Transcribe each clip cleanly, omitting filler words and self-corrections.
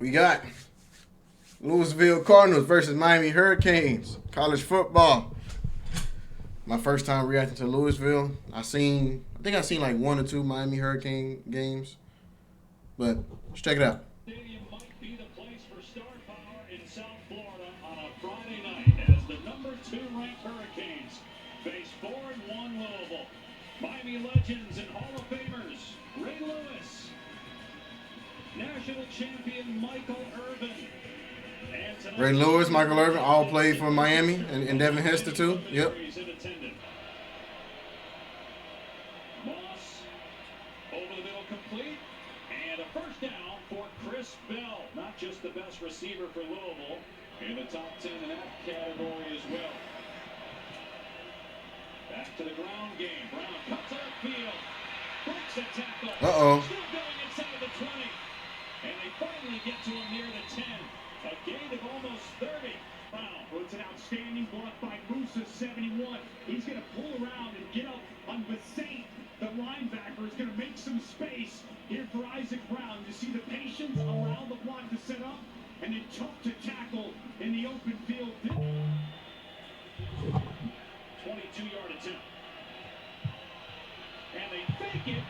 We got Louisville Cardinals versus Miami Hurricanes. College football. My first time reacting to Louisville. I think I seen like 1 or 2 Miami Hurricane games. But let's check it out. Stadium might be the place for star power in South Florida on a Friday night as the number 2 ranked Hurricanes face 4-1 Louisville. Miami legends and Hall of Famers Ray Lewis, national champion Michael Irvin. Ray Lewis, Michael Irvin, all played for Miami and Devin Hester too. Yep. Moss over the middle complete and a first down for Chris Bell. Not just the best receiver for Louisville, in the top 10 in that category as well. Back to the ground game. Brown cuts upfield, breaks a tackle. Still going inside the 20, and they finally get to him near the 10. A gain of almost 30. Wow, well, it's an outstanding block by Musa, 71. He's going to pull around and get up on Bassett. The linebacker is going to make some space here for Isaac Brown. You see the patience, allow the block to set up, and then tough to tackle in the open field. 22-yard attempt. And they fake it.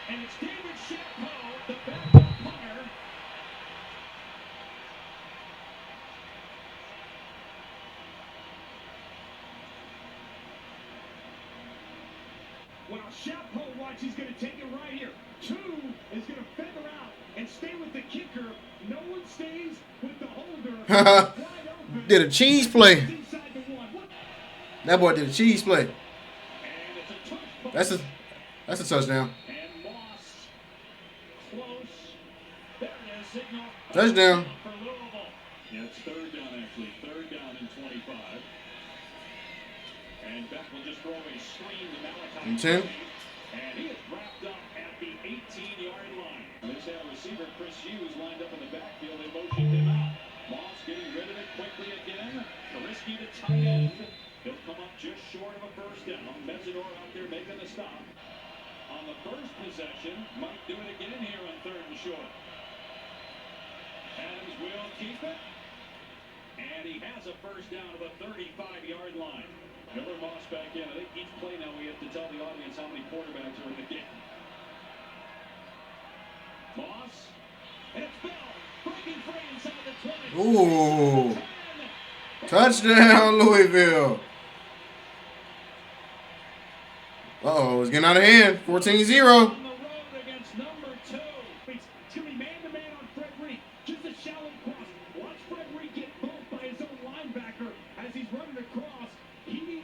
And it's David Chapeau, the backup punter. Well, Chapeau, watch, he's going to take it right here. 2 is going to feather out and stay with the kicker. No one stays with the holder. Did a cheese play. That boy did a cheese play. That's a touchdown. And Moss close. There it is, signal. Touchdown. For Louisville. Yeah, it's third down actually. Third down and 25. And Beck will just throw a screen to Malachi. And 10. And he is wrapped up at the 18-yard line. They have receiver Chris Hughes lined up in the backfield. They motioned him out. Moss getting rid of it quickly again. Risky to tight end. He'll come up just short of a first down. Mesidor out there making the stop. On the first possession, might do it again here on 3rd and short. Adams will keep it. And he has a first down to the 35-yard line. Miller Moss back in. I think each play now we have to tell the audience how many quarterbacks are in the game. Moss. And it's Bell. Breaking free inside the 20. Ooh. Touchdown, Louisville. Uh-oh, it's getting out of hand. 14-0. On the road against number 2. It's going to be man-to-man on Fred Reed. Just a shallow cross. Watch Fred Reed get bumped by his own linebacker as he's running across.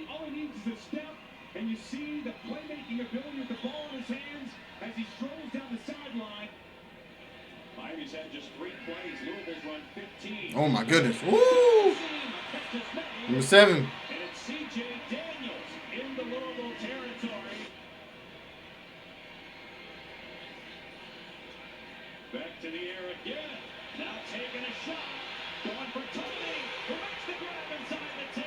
All he needs is a step, and you see the playmaking ability with the ball in his hands as he strolls down the sideline. Miami's had just 3 plays. Louisville's run 15. Oh, my goodness. Woo! Number 7. And it's C.J. Daniels in the Louisville territory. Back to the air again. Now taking a shot. Going for Tony. Who makes the grab inside the 10.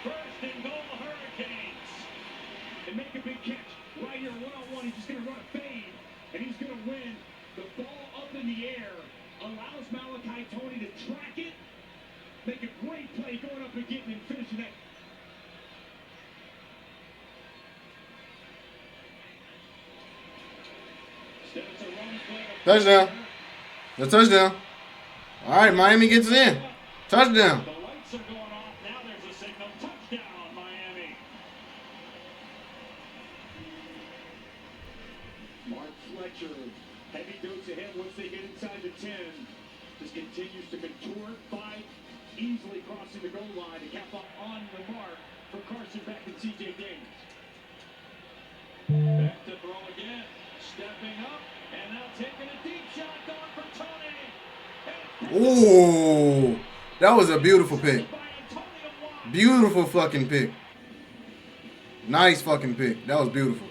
First and goal, Hurricanes. And make a big catch. Right here, one-on-one. He's just going to run a fade. And he's going to win. The ball up in the air allows Malachi Tony to track it. Make a great play going up and getting and finishing that. Touchdown. That's a touchdown. All right, Miami gets it in. Touchdown. The lights are going off. Now there's a signal. Touchdown, Miami. Mark Fletcher, heavy dose ahead once they get inside the 10. Just continues to contour, fight, easily crossing the goal line to cap up on the mark for Carson Beck and C.J. Daniels. Back to throw again. Stepping up, and now taking a deep shot going for Tony. Ooh, that was a beautiful pick. Beautiful fucking pick. Nice fucking pick. That was beautiful.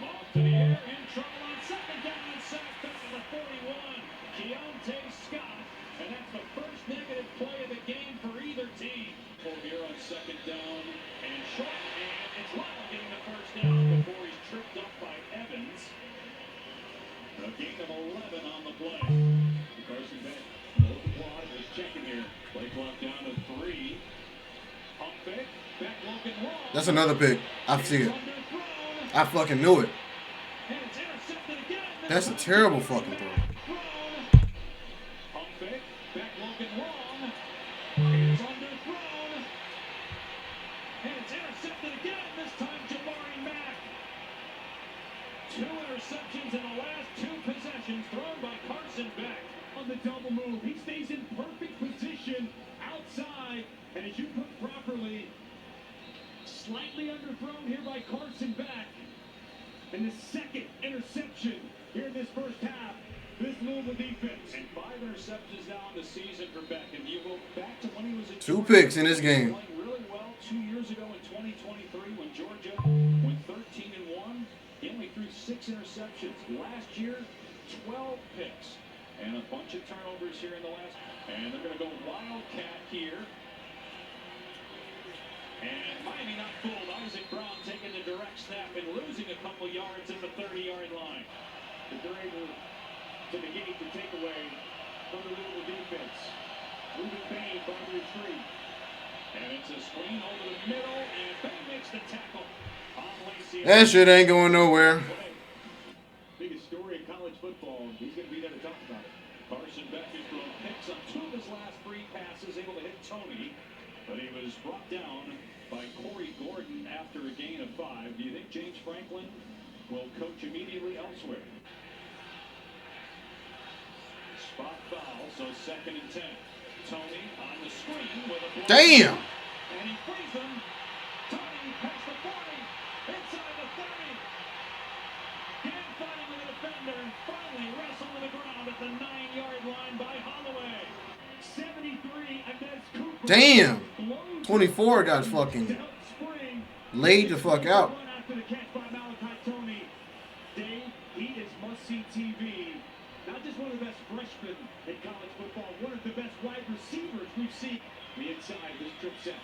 Off to the air, in trouble on 2nd down and sacked up to the 41. Keontae Scott, and that's the first negative play of the game for Play clock down to 3. Pump fake. Back looking wrong. That's another pick. I see it. I fucking knew it. And it's intercepted again. That's a terrible fucking throw. Pump fake. Back looking wrong. It's underthrown. And it's intercepted again. This time Jabari Mack. 2 interceptions in the last 2 possessions thrown by Carson Beck. On the double move, he stays in perfect position outside, and as you put properly, slightly underthrown here by Carson Beck. And the second interception here in this first half, this Louisville defense. And 5 interceptions now in the season for Beck. And you go back to when he was 2 picks in this game. Playing really well 2 years ago in 2023 when Georgia went 13-1. He only threw 6 interceptions. Last year, 12 picks. And a bunch of turnovers here in the last. And they're going to go Wildcat here. And Miami not fooled. Isaac Brown taking the direct snap and losing a couple yards at the 30-yard line. But they're able to negate the takeaway from the Louisville defense. Ruben Bain from the retreat. And it's a screen over the middle. And Bain makes the tackle on Lacey. That shit ain't going nowhere. Biggest story in college football. He's going to be there to talk about it. Carson Beck has thrown picks on 2 of his last 3 passes, able to hit Tony. But he was brought down by Corey Gordon after a gain of 5. Do you think James Franklin will coach immediately elsewhere? Spot foul, so 2nd and 10. Tony on the screen with a block. Damn! And he frees them. Tony past the 40, inside the 30. Again fighting with the defender, and finally wrestled to the ground at the 9-yard line by Holloway. 73 against Cooper. Damn! 24 got fucking laid the fuck out. After the catch by Malachi Tony. Dave, he is must-see TV. Not just one of the best freshmen in college football, one of the best wide receivers we've seen. The inside, this trip set.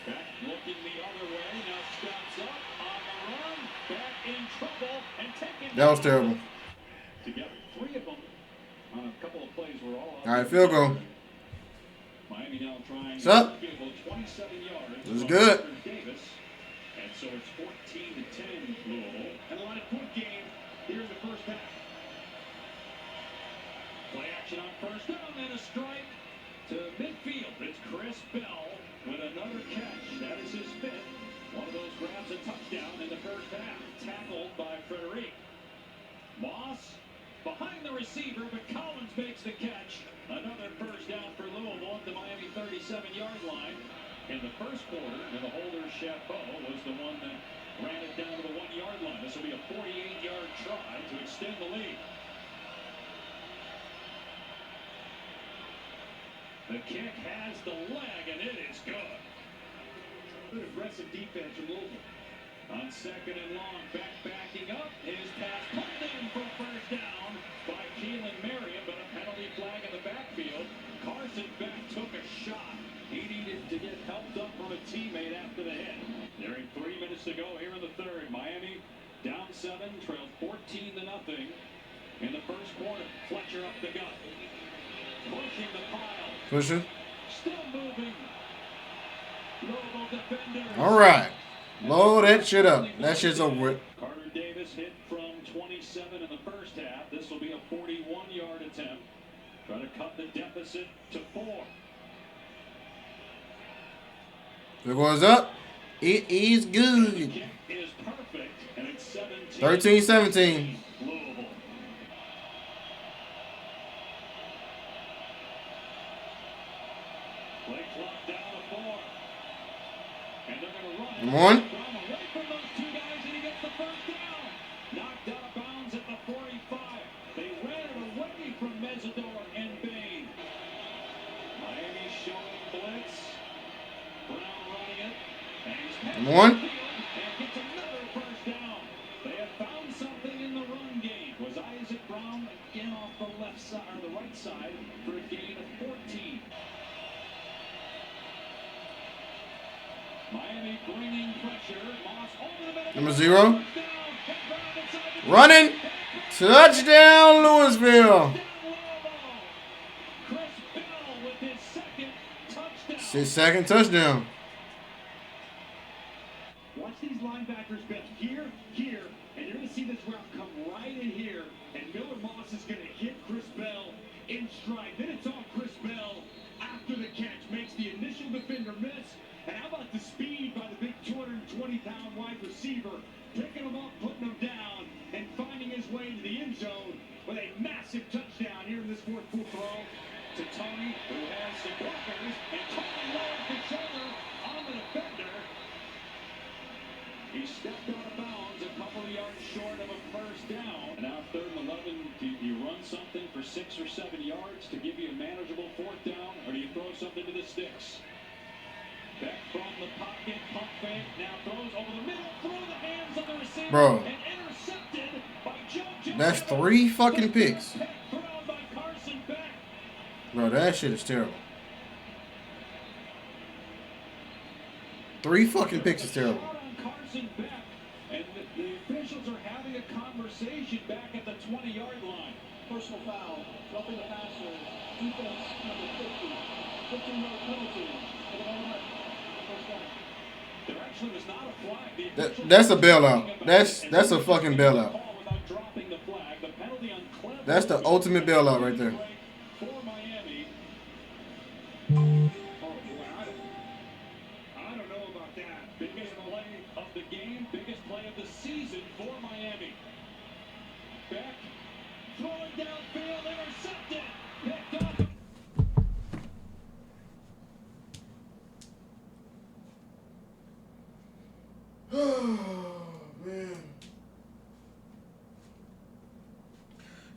Back looking the other way, now stops up on the run. Back in trouble and taking. That was terrible. Together, 3 of them on a couple of plays were all. All right, field goal. Miami now trying. What's up? 27 yards. This is good. Davis. And so it's 14-10 Louisville. And a lot of quick game here in the first half. Play action on first down and a strike to midfield. It's Chris Bell with another catch. That is his 5th. One of those grabs a touchdown in the first half. Tackled by Frederic. Moss behind the receiver, but Collins makes the catch. Another first down for Louisville at the Miami 37-yard line. In the first quarter, and the holder, Chapeau, was the one that ran it down to the 1-yard line. This will be a 48-yard try to extend the lead. The kick has the leg, and it is good. Good aggressive defense from Louisville. On 2nd and long, backing up. His pass pulled in for first down by Keelan Marion, but a penalty flag in the backfield. Carson Beck took a shot. He needed to get helped up from a teammate after the hit. Nearing 3 minutes to go here in the 3rd. Miami down 7, trailed 14-0 in the first quarter. Fletcher up the gut. Pushing the pile. Pushing. Still moving. Louisville defender. All right. Load that shit up. That shit's over with. Carter Davis hit from 27 in the first half. This will be a 41-yard attempt. Trying to cut the deficit to 4. It goes up. It is good. The kick is perfect, and it's 13-17. Louisville. Play clock down to 4. And they're going to run. Come on. Away from those 2 guys, and he gets the first down. Knocked out of bounds at the 45. They ran it away from Mesidor and Bain. Miami showing blitz. Brown running it. And he's Come on. and gets another first down. They have found something in the run game. Was Isaac Brown again off the left side or the right side for a gain of 14. Miami bringing pressure. Moss over the middle. Number 0. Running. Touchdown, Louisville. Chris Bell 6-second touchdown. Watch these linebackers bet here, and you're going to see this route come right in here, and Miller Moss is going to hit Chris Bell in stride. Then it's on Chris Bell after the catch, makes the initial defender miss. And how about the speed by the big 220-pound wide receiver, picking him up, putting him down, and finding his way into the end zone with a massive touchdown here in this fourth full throw to Tony, who has some blockers, and Tony lowers the shoulder on the defender. He stepped out of bounds a couple of yards short of a first down. And now 3rd and 11, do you run something for 6 or 7 yards to give you a manageable fourth down, or do you throw something to the sticks? Back from the pocket, pump fake, now throws over the middle, through the hands of the receiver, Bro, and intercepted by Joe. that's 3 fucking picks. Thrown by Carson Beck. Bro, that shit is terrible. 3 fucking picks is terrible. Carson Beck, and the officials are having a conversation back at the 20-yard line. Personal foul, roughing the passer, defense number 50, 15-yard penalty for the moment. There actually was not a flag. That's a bailout. That's a fucking bailout. That's the ultimate bailout right there. For Miami. Oh, boy, I don't know about that. Biggest play of the game, biggest play of the season for Miami. Beck, throwing downfield, intercepted, picked up. Oh, man.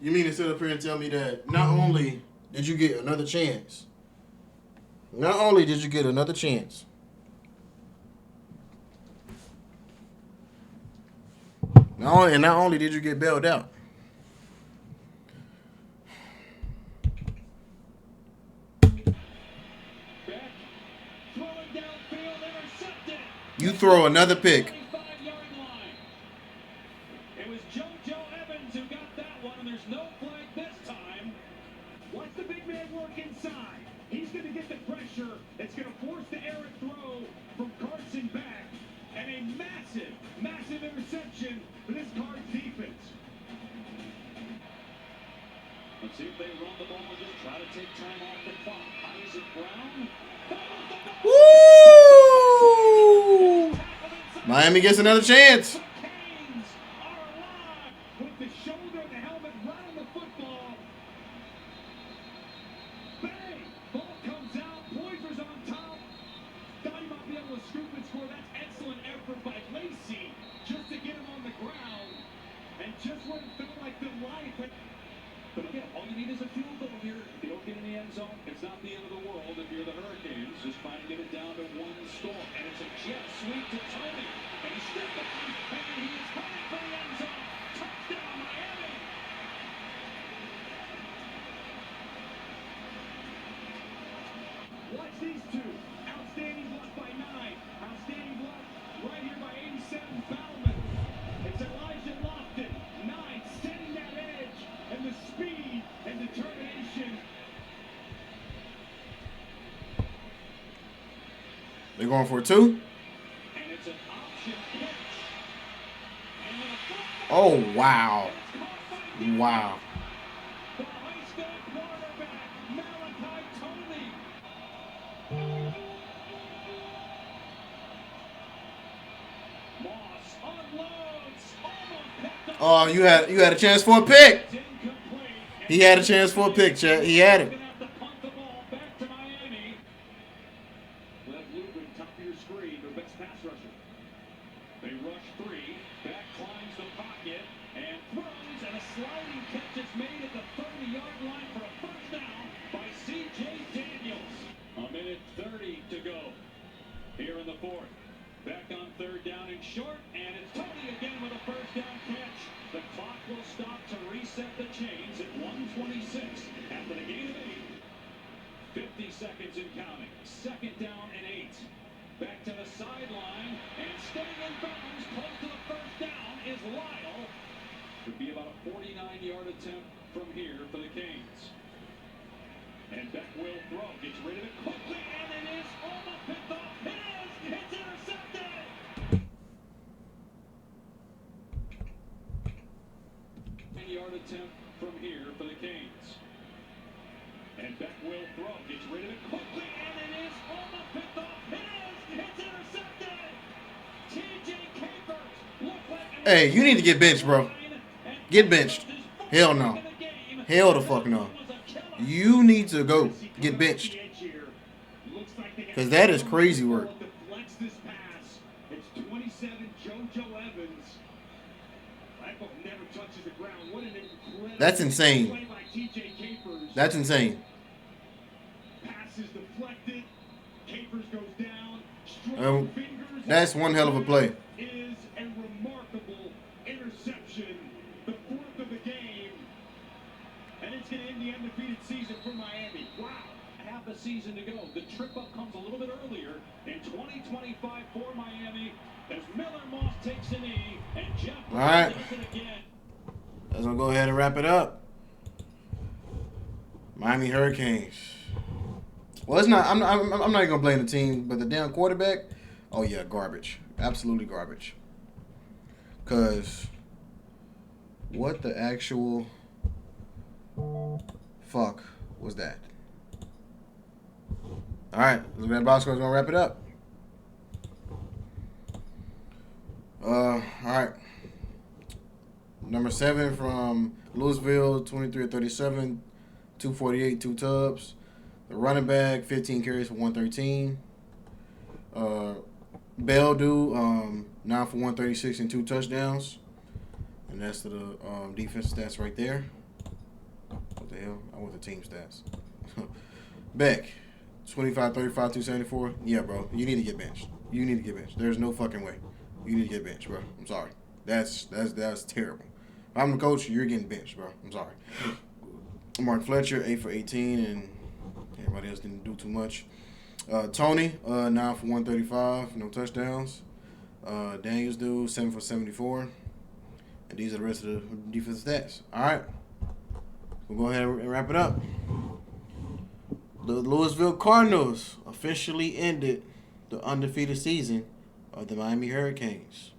You mean to sit up here and tell me that not only did you get another chance, not only did you get another chance, not only did you get bailed out, you throw another pick. It was Joe Evans who got that one, and there's no flag this time. Watch the big man work inside. He's going to get the pressure. It's going to force the errant throw from Carson Beck, and a massive, massive interception for this Cards defense. Let's see if they run the ball and just try to take time off the clock. Isaac Brown. Woo! Miami gets another chance. Canes are alive with the shoulder and the helmet right on the football. Bang! Ball comes out. Poiser's on top. Thought he might be able to scoop and score. That's excellent effort by Lacey just to get him on the ground. And just when it felt like the life. But again, all you need is a field goal here. If you don't get in the end zone, it's not the end of the world if you're the Hurricanes. Just trying to get it down to one score. And it's a jet sweep to Tony. And he's stripped it. And he is coming for the end zone. Touchdown, Miami. Watch these two. Outstanding block by 9. Outstanding block right here by 87 Bauman. It's Elijah Lofton. 9 setting that edge. And the speed and determination. They're going for 2. And it's an option pitch. Oh, wow. Wow. The high school quarterback, Malachi Tony. Moss unloads. Almost picked up. Oh, you had a chance for a pick. It's incomplete. He had a chance for a pick, Chet. He had it. Gonna have to punt the ball back to Miami. Lev Lubin, top of your screen, their best pass rusher. They rush 3. Back climbs the pocket and throws, and a sliding catch is made at the 30-yard line for a first down by C.J. Daniels. A minute 30 to go here in the fourth. Back on 3rd down and short, and it's Tony again with a first down catch. The clock will stop to reset the chains at 1:26 after the gain of 8. 50 seconds and counting. 2nd down and 8. Back to the sideline, and staying in bounds close to the first down is Lyle. Would be about a 49-yard attempt from here for the Canes. And Beck will throw. Gets rid of it. will throw. Gets rid of it quickly, and it is almost picked off. It is. It's intercepted. T.J. Capers looked like Hey, you need to get benched, bro. Get benched. Hell no. Hell the fuck no. You need to go get benched. Because that is crazy work. It's 27 JoJo Evans. That ball never touches the ground. What an incredible That's insane. play by T.J. Capers. That's insane. Pass is deflected. Capers goes down. Strong fingers. That's one hell of a play. Is a remarkable interception. The fourth of the game. And it's going to end the undefeated season for Miami. Wow. Half a season to go. The trip up comes a little bit earlier in 2025 for Miami as Miller Moss takes a knee and Jeff All right. does it again. Let's go ahead and wrap it up. Miami Hurricanes. Well, it's not. I'm not even gonna blame the team, but the damn quarterback. Oh yeah, garbage. Absolutely garbage. Cause what the actual fuck was that? All right, that box score is gonna wrap it up. All right. Number 7 from Louisville, 23 of 37, 248, 2 tubs. The running back, 15 carries for 113. Beldu, 9 for 136 and 2 touchdowns. And that's the defense stats right there. What the hell? I want the team stats. Beck, 25, 35, 274. Yeah, bro. You need to get benched. You need to get benched. There's no fucking way. You need to get benched, bro. I'm sorry. That's terrible. If I'm the coach, you're getting benched, bro. I'm sorry. Mark Fletcher, 8 for 18, and everybody else didn't do too much. Tony, 9 for 135, no touchdowns. Daniels, 7 for 74. And these are the rest of the defensive stats. All right. We'll go ahead and wrap it up. The Louisville Cardinals officially ended the undefeated season of the Miami Hurricanes.